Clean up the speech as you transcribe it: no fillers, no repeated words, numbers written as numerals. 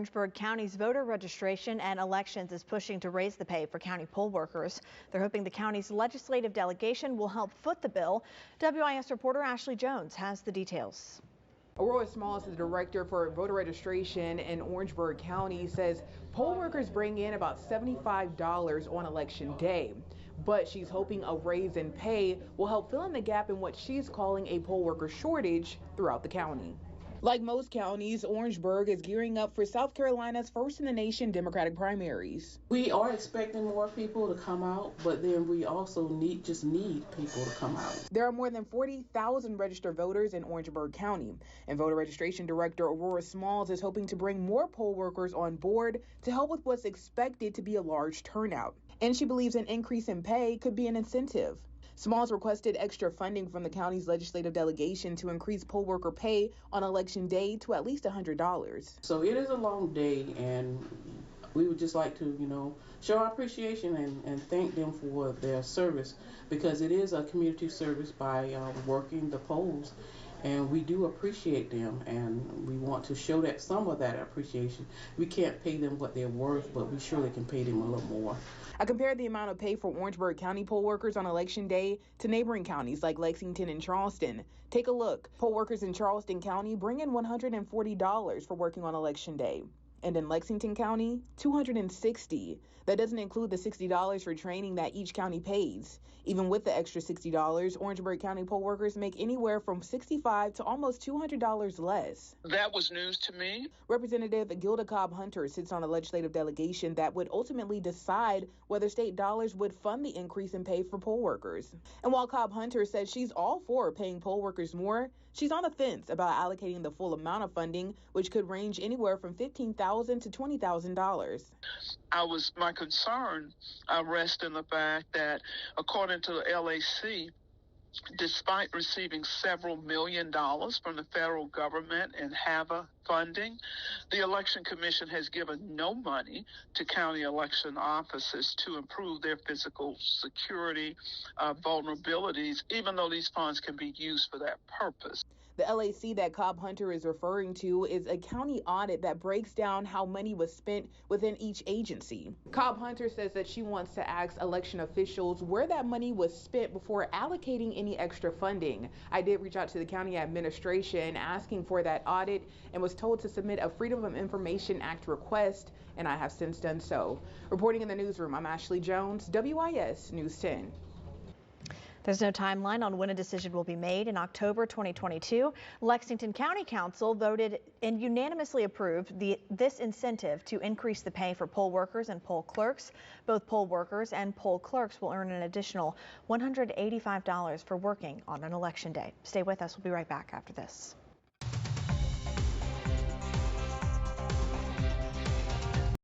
Orangeburg County's voter registration and elections is pushing to raise the pay for county poll workers. They're hoping the county's legislative delegation will help foot the bill. WIS reporter Ashley Jones has the details. Aurora Smalls, the director for voter registration in Orangeburg County, says poll workers bring in about $75 on election day. But she's hoping a raise in pay will help fill in the gap in what she's calling a poll worker shortage throughout the county. Like most counties, Orangeburg is gearing up for South Carolina's first in the nation Democratic primaries. We are expecting more people to come out, but then we also need people to come out. There are more than 40,000 registered voters in Orangeburg County, and voter registration director Aurora Smalls is hoping to bring more poll workers on board to help with what's expected to be a large turnout. And she believes an increase in pay could be an incentive. Smalls requested extra funding from the county's legislative delegation to increase poll worker pay on election day to at least $100. So it is a long day, and we would just like to, show our appreciation and thank them for their service, because it is a community service by working the polls, and we do appreciate them, and we want to show that some of that appreciation. We can't pay them what they're worth, but we surely can pay them a little more. I compared the amount of pay for Orangeburg County poll workers on election day to neighboring counties like Lexington and Charleston. Take a look. Poll workers in Charleston County bring in $140 for working on election day. And in Lexington County, $260. That doesn't include the $60 for training that each county pays. Even with the extra $60, Orangeburg County poll workers make anywhere from $65 to almost $200 less. That was news to me. Representative Gilda Cobb-Hunter sits on a legislative delegation that would ultimately decide whether state dollars would fund the increase in pay for poll workers. And while Cobb-Hunter says she's all for paying poll workers more, she's on the fence about allocating the full amount of funding, which could range anywhere from $15,000 to $20,000. My concern rests in the fact that, according to the LAC, despite receiving several $1 million from the federal government and HAVA funding, the Election Commission has given no money to county election offices to improve their physical security vulnerabilities, even though these funds can be used for that purpose. The LAC that Cobb-Hunter is referring to is a county audit that breaks down how money was spent within each agency. Cobb-Hunter says that she wants to ask election officials where that money was spent before allocating any extra funding. I did reach out to the county administration asking for that audit and was told to submit a Freedom of Information Act request, and I have since done so. Reporting in the newsroom, I'm Ashley Jones, WIS News 10. There's no timeline on when a decision will be made. In October 2022, Lexington County Council voted and unanimously approved this incentive to increase the pay for poll workers and poll clerks. Both poll workers and poll clerks will earn an additional $185 for working on an election day. Stay with us. We'll be right back after this.